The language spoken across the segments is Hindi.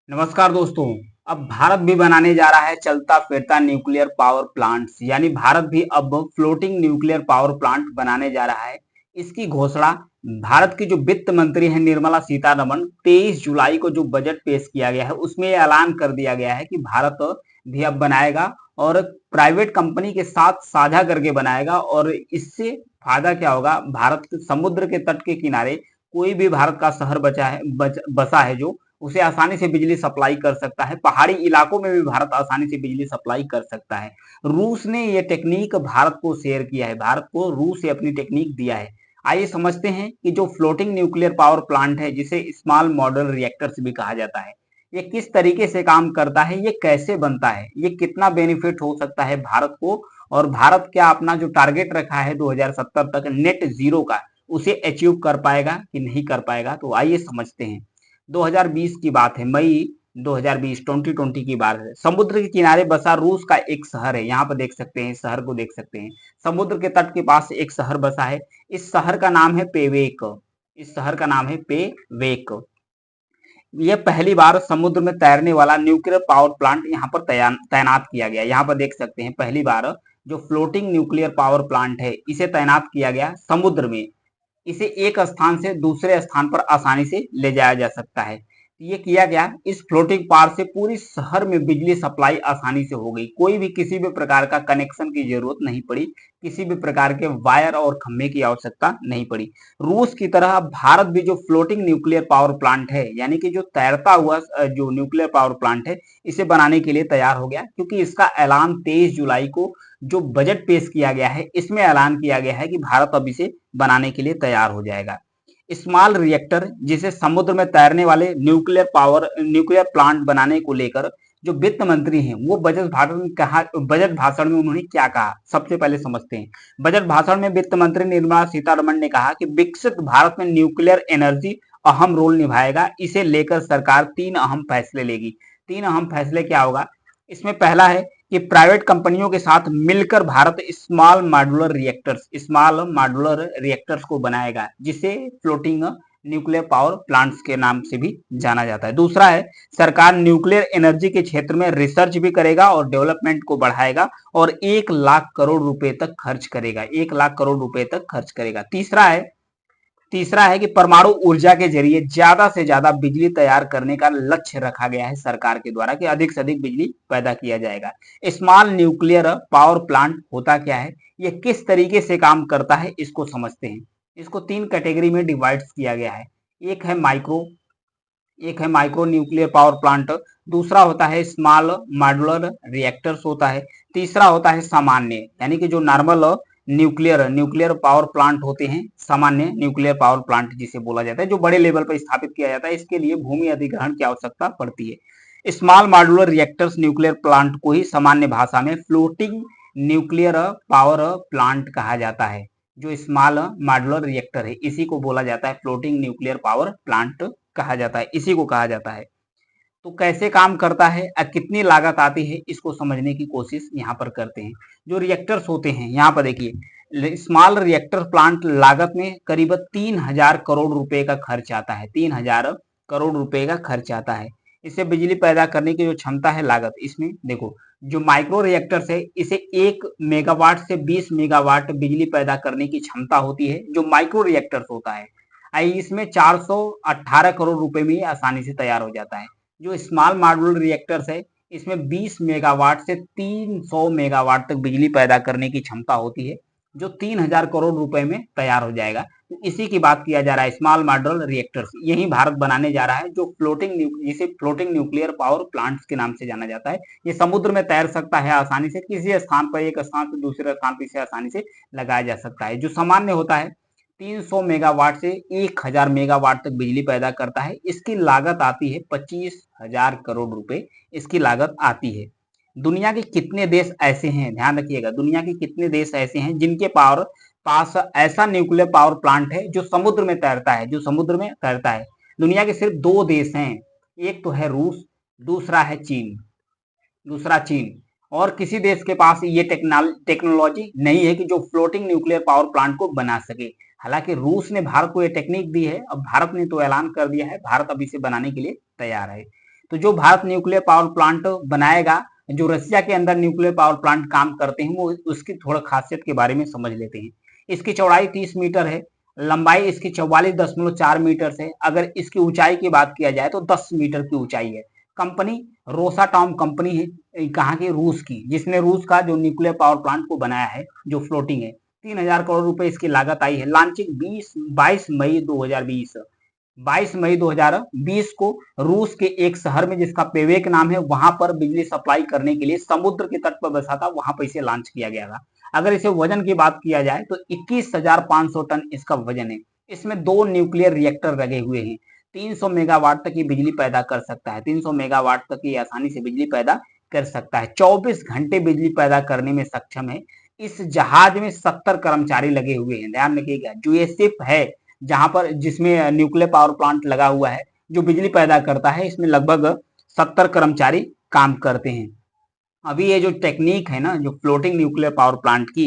नमस्कार दोस्तों। अब भारत भी बनाने जा रहा है चलता फिरता न्यूक्लियर पावर प्लांट्स, यानी भारत भी अब फ्लोटिंग न्यूक्लियर पावर प्लांट बनाने जा रहा है। इसकी घोषणा भारत की जो वित्त मंत्री है निर्मला सीतारमण 23 जुलाई को जो बजट पेश किया गया है उसमें ये ऐलान कर दिया गया है कि भारत भी अब बनाएगा और प्राइवेट कंपनी के साथ साझा करके बनाएगा। और इससे फायदा क्या होगा, भारत के समुद्र के तट के किनारे कोई भी भारत का शहर बसा है जो उसे आसानी से बिजली सप्लाई कर सकता है। पहाड़ी इलाकों में भी भारत आसानी से बिजली सप्लाई कर सकता है। रूस ने यह टेक्निक भारत को शेयर किया है, भारत को रूस से अपनी टेक्निक दिया है। आइए समझते हैं कि जो फ्लोटिंग न्यूक्लियर पावर प्लांट है, जिसे स्मॉल मॉडल रिएक्टर्स भी कहा जाता है, ये किस तरीके से काम करता है, ये कैसे बनता है, ये कितना बेनिफिट हो सकता है भारत को, और भारत क्या अपना जो टारगेट रखा है 2070 तक नेट जीरो का, उसे अचीव कर पाएगा कि नहीं कर पाएगा। तो आइए समझते हैं। 2020 की बात है, मई 2020 2020 की बात है। समुद्र के किनारे बसा रूस का एक शहर है, यहाँ पर देख सकते हैं, शहर को देख सकते हैं। समुद्र के तट के पास एक शहर बसा है। इस शहर का नाम है पेवेक। इस शहर का नाम है पेवेक। यह पहली बार समुद्र में तैरने वाला न्यूक्लियर पावर प्लांट यहाँ पर तैनात किया गया। यहाँ पर देख सकते हैं, पहली बार जो फ्लोटिंग न्यूक्लियर पावर प्लांट है इसे तैनात किया गया समुद्र में। इसे एक स्थान से दूसरे स्थान पर आसानी से ले जाया जा सकता है। ये किया गया, इस फ्लोटिंग पावर से पूरी शहर में बिजली सप्लाई आसानी से हो गई। कोई भी किसी भी प्रकार का कनेक्शन की जरूरत नहीं पड़ी, किसी भी प्रकार के वायर और खंभे की आवश्यकता नहीं पड़ी। रूस की तरह भारत भी जो फ्लोटिंग न्यूक्लियर पावर प्लांट है, यानी कि जो तैरता हुआ जो न्यूक्लियर पावर प्लांट है, इसे बनाने के लिए तैयार हो गया, क्योंकि इसका ऐलान 23 जुलाई को जो बजट पेश किया गया है इसमें ऐलान किया गया है कि भारत अब इसे बनाने के लिए तैयार हो जाएगा। स्मॉल रिएक्टर, जिसे समुद्र में तैरने वाले न्यूक्लियर प्लांट बनाने को लेकर जो वित्त मंत्री हैं वो बजट भाषण में उन्होंने क्या कहा, सबसे पहले समझते हैं। बजट भाषण में वित्त मंत्री निर्मला सीतारमण ने कहा कि विकसित भारत में न्यूक्लियर एनर्जी अहम रोल निभाएगा। इसे लेकर सरकार 3 अहम फैसले लेगी। 3 अहम फैसले क्या होगा, इसमें पहला है कि प्राइवेट कंपनियों के साथ मिलकर भारत स्मॉल मॉड्यूलर रिएक्टर्स को बनाएगा, जिसे फ्लोटिंग न्यूक्लियर पावर प्लांट्स के नाम से भी जाना जाता है। दूसरा है, सरकार न्यूक्लियर एनर्जी के क्षेत्र में रिसर्च भी करेगा और डेवलपमेंट को बढ़ाएगा और 1 लाख करोड़ रुपए तक खर्च करेगा। 1 लाख करोड़ रुपए तक खर्च करेगा। तीसरा है कि परमाणु ऊर्जा के जरिए ज्यादा से ज्यादा बिजली तैयार करने का लक्ष्य रखा गया है सरकार के द्वारा, कि अधिक से अधिक बिजली पैदा किया जाएगा। स्मॉल न्यूक्लियर पावर प्लांट होता क्या है, यह किस तरीके से काम करता है, इसको समझते हैं। इसको 3 कैटेगरी में डिवाइड किया गया है। एक है माइक्रो न्यूक्लियर पावर प्लांट, दूसरा होता है स्मॉल मॉड्यूलर रिएक्टर्स होता है, तीसरा होता है सामान्य, यानी कि जो नॉर्मल न्यूक्लियर पावर प्लांट होते हैं, सामान्य न्यूक्लियर पावर प्लांट जिसे बोला जाता है, जो बड़े लेवल पर स्थापित किया जाता है। इसके लिए भूमि अधिग्रहण की आवश्यकता पड़ती है। Small modular reactors nuclear plant को ही सामान्य भाषा में फ्लोटिंग न्यूक्लियर पावर प्लांट कहा जाता है। जो स्मॉल मॉड्यूलर रिएक्टर है इसी को बोला जाता है फ्लोटिंग न्यूक्लियर पावर प्लांट कहा जाता है, इसी को कहा जाता है। तो कैसे काम करता है, कितनी लागत आती है, इसको समझने की कोशिश यहाँ पर करते हैं। जो रिएक्टर्स होते हैं, यहाँ पर देखिए, स्मॉल रिएक्टर प्लांट लागत में करीब 3000 करोड़ रुपए का खर्च आता है। 3000 करोड़ रुपए का खर्च आता है। इसे बिजली पैदा करने की जो क्षमता है, लागत, इसमें देखो, जो माइक्रो रिएक्टर्स है इसे 1 मेगावाट से 20 मेगावाट बिजली पैदा करने की क्षमता होती है, जो माइक्रो रिएक्टर्स होता है। इसमें 418 करोड़ रुपए में आसानी से तैयार हो जाता है। जो स्मॉल मॉड्यूलर रिएक्टर्स है इसमें 20 मेगावाट से 300 मेगावाट तक बिजली पैदा करने की क्षमता होती है, जो 3000 करोड़ रुपए में तैयार हो जाएगा। तो इसी की बात किया जा रहा है, स्मॉल मॉड्यूलर रिएक्टर्स यही भारत बनाने जा रहा है, जो जिसे फ्लोटिंग न्यूक्लियर पावर प्लांट्स के नाम से जाना जाता है। ये समुद्र में तैर सकता है आसानी से, किसी स्थान पर एक स्थान से दूसरे स्थान पर इसे आसानी से लगाया जा सकता है। जो सामान्य होता है 300 मेगावाट से 1000 मेगावाट तक बिजली पैदा करता है। इसकी लागत आती है 25,000 करोड़ रुपए, इसकी लागत आती है। दुनिया के कितने देश ऐसे हैं, ध्यान रखिएगा, दुनिया के कितने देश ऐसे हैं जिनके पास ऐसा न्यूक्लियर पावर प्लांट है जो समुद्र में तैरता है, दुनिया के सिर्फ 2 देश हैं। एक तो है रूस, दूसरा है चीन। दूसरा चीन। और किसी देश के पास ये टेक्नोलॉजी नहीं है कि जो फ्लोटिंग न्यूक्लियर पावर प्लांट को बना सके। हालांकि रूस ने भारत को ये टेक्निक दी है, अब भारत ने तो ऐलान कर दिया है, भारत अब इसे बनाने के लिए तैयार है। तो जो भारत न्यूक्लियर पावर प्लांट बनाएगा, जो रसिया के अंदर न्यूक्लियर पावर प्लांट काम करते हैं, वो उसकी थोड़ा खासियत के बारे में समझ लेते हैं। इसकी चौड़ाई 30 मीटर है, लंबाई इसकी 44.4 मीटर है। अगर इसकी ऊंचाई की बात किया जाए तो 10 मीटर की ऊंचाई है। कंपनी रोसाटॉम कंपनी है, कहाँ की, रूस की, जिसने रूस का जो न्यूक्लियर पावर प्लांट को बनाया है, जो फ्लोटिंग है। 3000 करोड़ रुपए इसकी लागत आई है। लॉन्चिंग 22 मई 2020, 22 मई 2020 को रूस के एक शहर में, जिसका पेवेक नाम है, वहां पर बिजली सप्लाई करने के लिए समुद्र के तट पर बसा था, वहां पर इसे लॉन्च किया गया था। अगर इसे वजन की बात किया जाए तो 21,500 टन इसका वजन है। इसमें 2 न्यूक्लियर रिएक्टर लगे हुए हैं। 300 मेगावाट तक की बिजली पैदा कर सकता है। 300 मेगावाट तक की आसानी से बिजली पैदा कर सकता है। 24 घंटे बिजली पैदा करने में सक्षम है। इस जहाज में 70 कर्मचारी लगे हुए हैं। ध्यान रखिएगा, जो ये शिप है, जहां पर, जिसमें न्यूक्लियर पावर प्लांट लगा हुआ है, जो बिजली पैदा करता है, इसमें लगभग 70 कर्मचारी काम करते हैं। अभी ये जो टेक्निक है ना, जो फ्लोटिंग न्यूक्लियर पावर प्लांट की,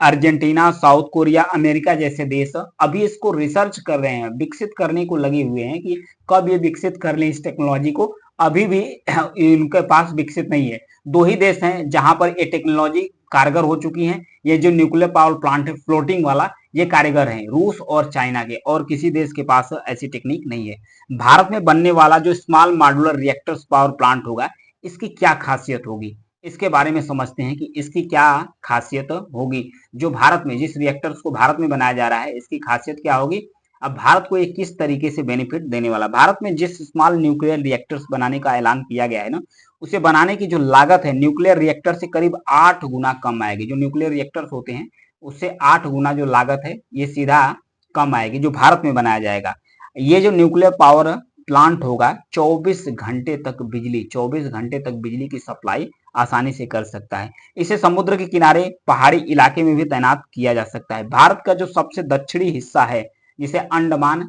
अर्जेंटीना, साउथ कोरिया, अमेरिका जैसे देश अभी इसको रिसर्च कर रहे हैं, विकसित करने को लगे हुए हैं कि कब ये विकसित कर लें इस टेक्नोलॉजी को। अभी भी इनके पास विकसित नहीं है। 2 ही देश हैं जहां पर ये टेक्नोलॉजी कारगर हो चुकी है। ये जो न्यूक्लियर पावर प्लांट है फ्लोटिंग वाला, ये कारीगर हैं, रूस और चाइना के, और किसी देश के पास ऐसी टेक्निक नहीं है। भारत में बनने वाला जो small modular reactors power plant होगा, इसकी क्या खासियत होगी, इसके बारे में समझते हैं कि इसकी क्या खासियत होगी। जो भारत में, जिस रिएक्टर्स को भारत में बनाया जा रहा है, इसकी खासियत क्या होगी। अब भारत को ये किस तरीके से बेनिफिट देने वाला। भारत में जिस स्मॉल न्यूक्लियर रिएक्टर्स बनाने का ऐलान किया गया है ना, उसे बनाने की जो लागत है, न्यूक्लियर रिएक्टर से करीब 8 गुना कम आएगी। जो न्यूक्लियर रिएक्टर्स होते हैं, उससे 8 गुना जो लागत है, ये सीधा कम आएगी, जो भारत में बनाया जाएगा। ये जो न्यूक्लियर पावर प्लांट होगा, 24 घंटे तक बिजली, 24 घंटे तक बिजली की सप्लाई आसानी से कर सकता है। इसे समुद्र के किनारे, पहाड़ी इलाके में भी तैनात किया जा सकता है। भारत का जो सबसे दक्षिणी हिस्सा है, जिसे अंडमान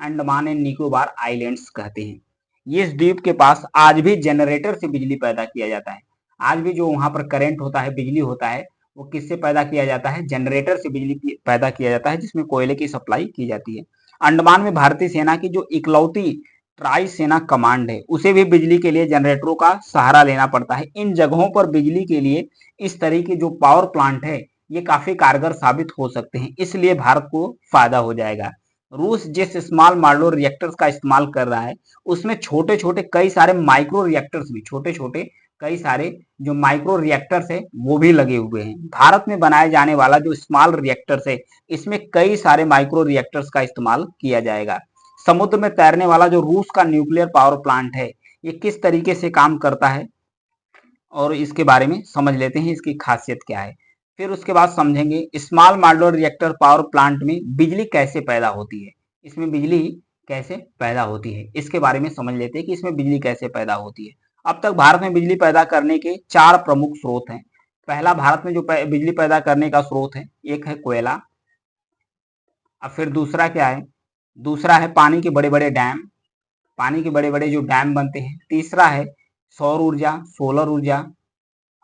एंड निकोबार आइलैंड्स कहते हैं, ये इस द्वीप के पास आज भी जनरेटर से बिजली पैदा किया जाता है। आज भी जो वहां पर करंट होता है, बिजली होता है, वो किससे पैदा किया जाता है, जनरेटर से बिजली पैदा किया जाता है, जिसमें कोयले की सप्लाई की जाती है। अंडमान में भारतीय सेना की जो इकलौती ट्राई सेना कमांड है, उसे भी बिजली के लिए जनरेटरों का सहारा लेना पड़ता है। इन जगहों पर बिजली के लिए इस तरह के जो पावर प्लांट है, ये काफी कारगर साबित हो सकते हैं, इसलिए भारत को फायदा हो जाएगा। रूस जिस स्मॉल मॉड्यूलर रिएक्टर्स का इस्तेमाल कर रहा है, उसमें छोटे छोटे कई सारे माइक्रो रिएक्टर्स भी, छोटे छोटे कई सारे जो माइक्रो रिएक्टर्स है, वो भी लगे हुए हैं। भारत में बनाए जाने वाला जो स्मॉल रिएक्टर्स है, इसमें कई सारे माइक्रो रिएक्टर्स का इस्तेमाल किया जाएगा। समुद्र में तैरने वाला जो रूस का न्यूक्लियर पावर प्लांट है, ये किस तरीके से काम करता है, और इसके बारे में समझ लेते हैं, इसकी खासियत क्या है। फिर उसके बाद समझेंगे small modular reactor power plant में बिजली कैसे पैदा होती है। इसमें बिजली कैसे पैदा होती है, इसके बारे में समझ लेते हैं कि इसमें बिजली कैसे पैदा होती है। अब तक भारत में बिजली पैदा करने के 4 प्रमुख स्रोत हैं। पहला, भारत में जो बिजली पैदा करने का स्रोत है, एक है कोयला। अब फिर दूसरा क्या है, दूसरा है पानी के बड़े बड़े डैम, पानी के बड़े बड़े जो डैम बनते हैं। तीसरा है सौर ऊर्जा, सोलर ऊर्जा।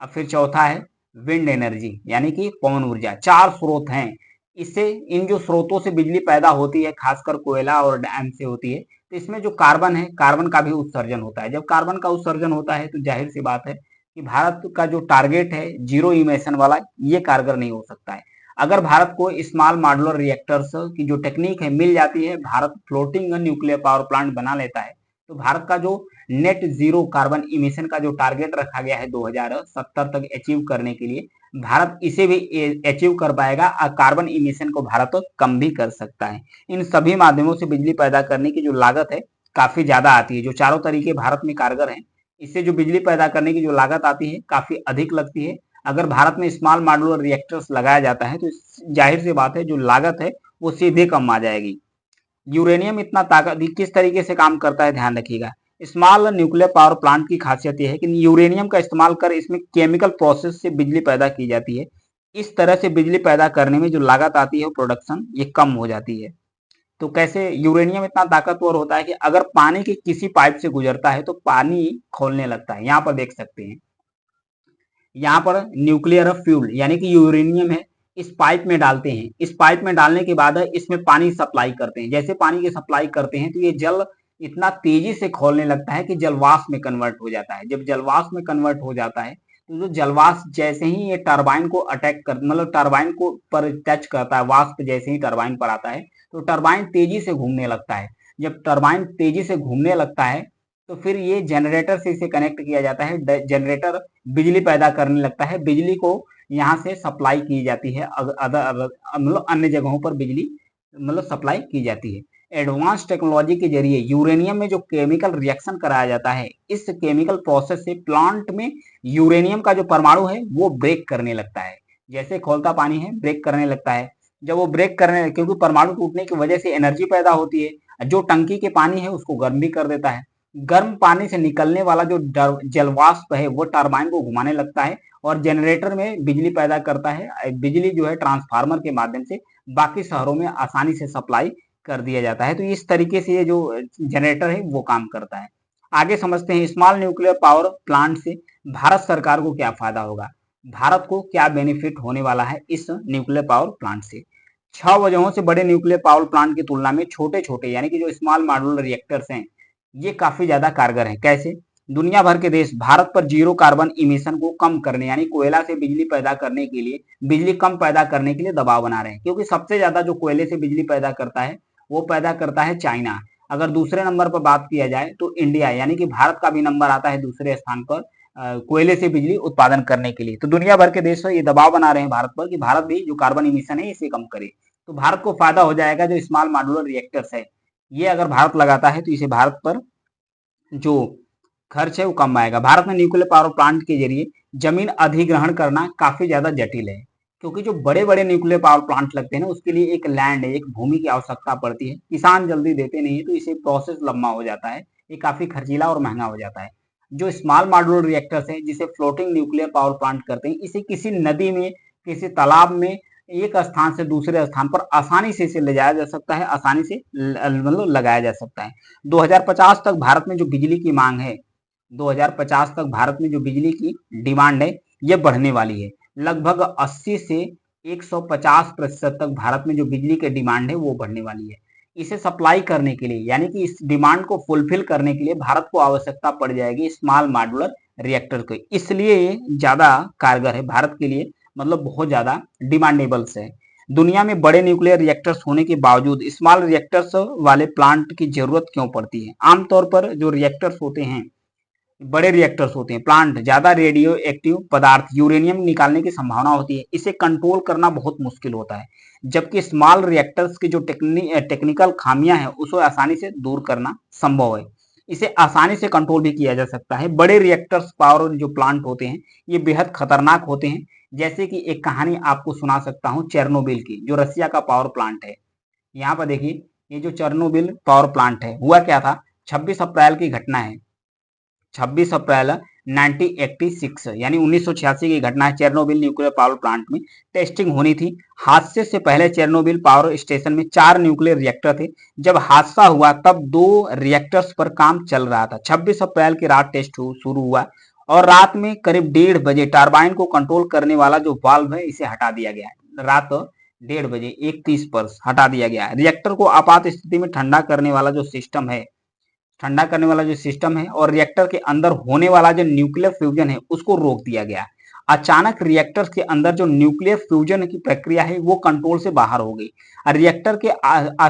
अब फिर चौथा है विंड एनर्जी, यानी कि पवन ऊर्जा। 4 स्रोत हैं। इससे, इन जो स्रोतों से बिजली पैदा होती है, खासकर कोयला और डैम से होती है, तो इसमें जो कार्बन है, कार्बन का भी उत्सर्जन होता है। जब कार्बन का उत्सर्जन होता है, तो जाहिर सी बात है कि भारत का जो टारगेट है जीरो इमिशन वाला, ये कारगर नहीं हो सकता है। अगर भारत को स्मॉल मॉड्यूलर रिएक्टर्स की जो टेक्निक है मिल जाती है, Bharat floating nuclear power plant बना लेता है, तो भारत का जो नेट जीरो कार्बन इमिशन का जो टारगेट रखा गया है 2070 तक अचीव करने के लिए, भारत इसे भी अचीव कर पाएगा और कार्बन इमिशन को भारत कम भी कर सकता है। इन सभी माध्यमों से बिजली पैदा करने की जो लागत है, काफी ज्यादा आती है। जो चारों तरीके भारत में कारगर हैं, इससे जो बिजली पैदा करने की जो लागत आती है, काफी अधिक लगती है। अगर भारत में स्मॉल मॉड्यूलर रिएक्टर्स लगाया जाता है, तो जाहिर सी बात है जो लागत है वो सीधे कम आ जाएगी। यूरेनियम इतना ताकत किस तरीके से काम करता है, ध्यान रखिएगा। स्मॉल न्यूक्लियर पावर प्लांट की खासियत यह है कि यूरेनियम का इस्तेमाल कर इसमें केमिकल प्रोसेस से बिजली पैदा की जाती है। इस तरह से बिजली पैदा करने में जो लागत आती है, प्रोडक्शन ये कम हो जाती है। तो कैसे यूरेनियम इतना ताकतवर होता है कि अगर पानी के किसी पाइप से गुजरता है तो पानी खोलने लगता है। यहाँ पर देख सकते हैं, यहाँ पर न्यूक्लियर फ्यूल यानी कि यूरेनियम है, इस पाइप में डालते हैं। इस पाइप में डालने के बाद इसमें पानी सप्लाई करते हैं। जैसे पानी की सप्लाई करते हैं, तो ये जल इतना तेजी से खौलने लगता है कि जलवाष्प में कन्वर्ट हो जाता है। जब जलवाष्प में कन्वर्ट हो जाता है तो जो जलवाष्प जैसे ही ये टरबाइन को अटैक कर मतलब टरबाइन को पर टच करता है, वाष्प जैसे ही टरबाइन पर आता है तो टरबाइन तेजी से घूमने लगता है। जब टरबाइन तेजी से घूमने लगता है तो फिर ये जनरेटर से इसे कनेक्ट किया जाता है। जनरेटर बिजली पैदा करने लगता है। बिजली को यहाँ से सप्लाई की जाती है, मतलब अन्य जगहों पर बिजली मतलब सप्लाई की जाती है। एडवांस टेक्नोलॉजी के जरिए यूरेनियम में जो केमिकल रिएक्शन कराया जाता है, इस केमिकल प्रोसेस से प्लांट में यूरेनियम का जो परमाणु है वो ब्रेक करने लगता है। जैसे खौलता पानी है ब्रेक करने लगता है। जब वो ब्रेक करने, क्योंकि परमाणु टूटने की वजह से एनर्जी पैदा होती है, जो टंकी के पानी है उसको गर्म भी कर देता है। गर्म पानी से निकलने वाला जो जलवाष्प है वो टरबाइन को घुमाने लगता है और जनरेटर में बिजली पैदा करता है। बिजली जो है ट्रांसफार्मर के माध्यम से बाकी शहरों में आसानी से सप्लाई कर दिया जाता है। तो इस तरीके से ये जो जनरेटर है वो काम करता है। आगे समझते हैं स्मॉल न्यूक्लियर पावर प्लांट से भारत सरकार को क्या फायदा होगा, भारत को क्या बेनिफिट होने वाला है इस न्यूक्लियर पावर प्लांट से। 6 वजहों से बड़े न्यूक्लियर पावर प्लांट की तुलना में छोटे छोटे यानी कि जो स्मॉल मॉड्यूलर रिएक्टर्स हैं ये काफी ज्यादा कारगर है। कैसे? दुनिया भर के देश भारत पर जीरो कार्बन इमिशन को कम करने यानी कोयला से बिजली पैदा करने के लिए, बिजली कम पैदा करने के लिए दबाव बना रहे हैं, क्योंकि सबसे ज्यादा जो कोयले से बिजली पैदा करता है वो पैदा करता है चाइना। अगर दूसरे नंबर पर बात किया जाए तो इंडिया यानी कि भारत का भी नंबर आता है दूसरे स्थान पर कोयले से बिजली उत्पादन करने के लिए। तो दुनिया भर के देश ये दबाव बना रहे हैं भारत पर कि भारत भी जो कार्बन इमिशन है इसे कम करे। तो भारत को फायदा हो जाएगा। जो स्मॉल मॉड्यूलर रिएक्टर्स है ये अगर भारत लगाता है तो इसे भारत पर जो खर्च है वो कम आएगा। भारत में न्यूक्लियर पावर प्लांट के जरिए जमीन अधिग्रहण करना काफी ज्यादा जटिल है, क्योंकि जो बड़े बड़े न्यूक्लियर पावर प्लांट लगते हैं ना उसके लिए एक लैंड है, एक भूमि की आवश्यकता पड़ती है। किसान जल्दी देते नहीं है तो इसे प्रोसेस लंबा हो जाता है, ये काफी खर्चीला और महंगा हो जाता है। जो स्मॉल मॉड्यूलर रिएक्टर्स है जिसे फ्लोटिंग न्यूक्लियर पावर प्लांट करते हैं, इसे किसी नदी में, किसी तालाब में एक स्थान से दूसरे स्थान पर आसानी से इसे ले जाया जा सकता है, आसानी से मतलब लगाया जा सकता है। 2050 तक भारत में जो बिजली की मांग है, 2050 तक भारत में जो बिजली की डिमांड है ये बढ़ने वाली है। लगभग 80 से 150% तक भारत में जो बिजली की डिमांड है वो बढ़ने वाली है। इसे सप्लाई करने के लिए यानी कि इस डिमांड को फुलफिल करने के लिए भारत को आवश्यकता पड़ जाएगी स्मॉल मॉड्यूलर रिएक्टर की। इसलिए ये ज्यादा कारगर है भारत के लिए, मतलब बहुत ज्यादा डिमांडेबल्स है। दुनिया में बड़े न्यूक्लियर रिएक्टर्स होने के बावजूद स्मॉल रिएक्टर्स वाले प्लांट की जरूरत क्यों पड़ती है? आमतौर पर जो रिएक्टर्स होते हैं, बड़े रिएक्टर्स होते हैं, प्लांट ज्यादा रेडियो एक्टिव पदार्थ यूरेनियम निकालने की संभावना होती है, इसे कंट्रोल करना बहुत मुश्किल होता है। जबकि स्मॉल रिएक्टर्स की जो टेक्निकल खामियां हैं उसको आसानी से दूर करना संभव है, इसे आसानी से कंट्रोल भी किया जा सकता है। बड़े रिएक्टर्स पावर जो प्लांट होते हैं ये बेहद खतरनाक होते हैं। जैसे कि एक कहानी आपको सुना सकता हूँ चेरनोबिल की, जो रसिया का पावर प्लांट है। यहाँ पर देखिए, ये जो चेरनोबिल पावर प्लांट है हुआ क्या था, 26 अप्रैल की घटना है। 26 अप्रैल 1986 यानी 1986 की घटना है। चेरनोबिल न्यूक्लियर पावर प्लांट में टेस्टिंग होनी थी। हादसे से पहले चेरनोबिल पावर स्टेशन में 4 न्यूक्लियर रिएक्टर थे। जब हादसा हुआ तब 2 रिएक्टर्स पर काम चल रहा था। 26 अप्रैल की रात टेस्ट शुरू हुआ और रात में करीब 1:30 टरबाइन को कंट्रोल करने वाला जो वाल्व है इसे हटा दिया गया है। रात 1:30 1:30 पर हटा दिया गया। रिएक्टर को आपात स्थिति में ठंडा करने वाला जो सिस्टम है, ठंडा करने वाला जो सिस्टम है और रिएक्टर के अंदर होने वाला जो न्यूक्लियर फ्यूजन है उसको रोक दिया गया। अचानक रिएक्टर के अंदर जो न्यूक्लियर फ्यूजन की प्रक्रिया है वो कंट्रोल से बाहर हो गई। रिएक्टर के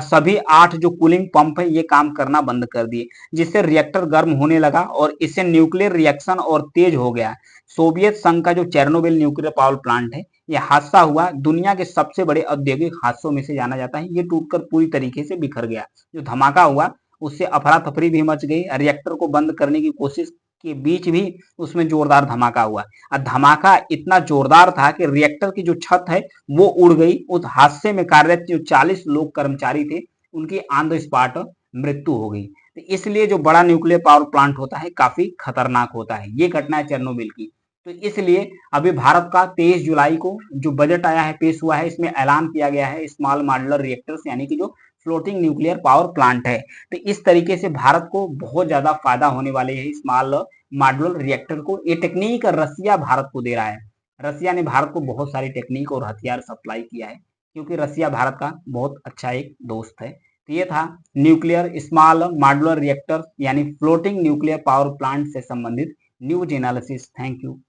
सभी 8 जो कूलिंग पंप है ये काम करना बंद कर दिए, जिससे रिएक्टर गर्म होने लगा और इससे न्यूक्लियर रिएक्शन और तेज हो गया। सोवियत संघ का जो चेरनोबिल न्यूक्लियर पावर प्लांट है ये हादसा हुआ दुनिया के सबसे बड़े औद्योगिक हादसों में से जाना जाता है। ये टूटकर पूरी तरीके से बिखर गया। जो धमाका हुआ उससे अफरा तफरी भी मच गई। रिएक्टर को बंद करने की कोशिश के बीच भी उसमें जोरदार धमाका हुआ और धमाका इतना जोरदार था कि रिएक्टर की जो छत है वो उड़ गई। उस हादसे में कार्यरत जो 40 लोग कर्मचारी थे उनकी ऑन द स्पॉट मृत्यु हो गई। तो इसलिए जो बड़ा न्यूक्लियर पावर प्लांट होता है काफी खतरनाक होता है। ये घटना है चेरनोबिल की। तो इसलिए अभी भारत का 23 जुलाई को जो बजट आया है, पेश हुआ है, इसमें ऐलान किया गया है स्मॉल मॉड्यूलर रिएक्टर्स यानी कि जो फ्लोटिंग न्यूक्लियर पावर प्लांट है। तो इस तरीके से भारत को बहुत ज्यादा फायदा होने वाले है स्मॉल मॉड्यूलर रिएक्टर को। ये टेक्निक रसिया भारत को दे रहा है। रसिया ने भारत को बहुत सारी टेक्निक और हथियार सप्लाई किया है, क्योंकि रसिया भारत का बहुत अच्छा एक दोस्त है। तो ये था न्यूक्लियर स्मॉल मॉड्यूलर रिएक्टर यानी फ्लोटिंग न्यूक्लियर पावर प्लांट से संबंधित न्यूज एनालिसिस। Thank you.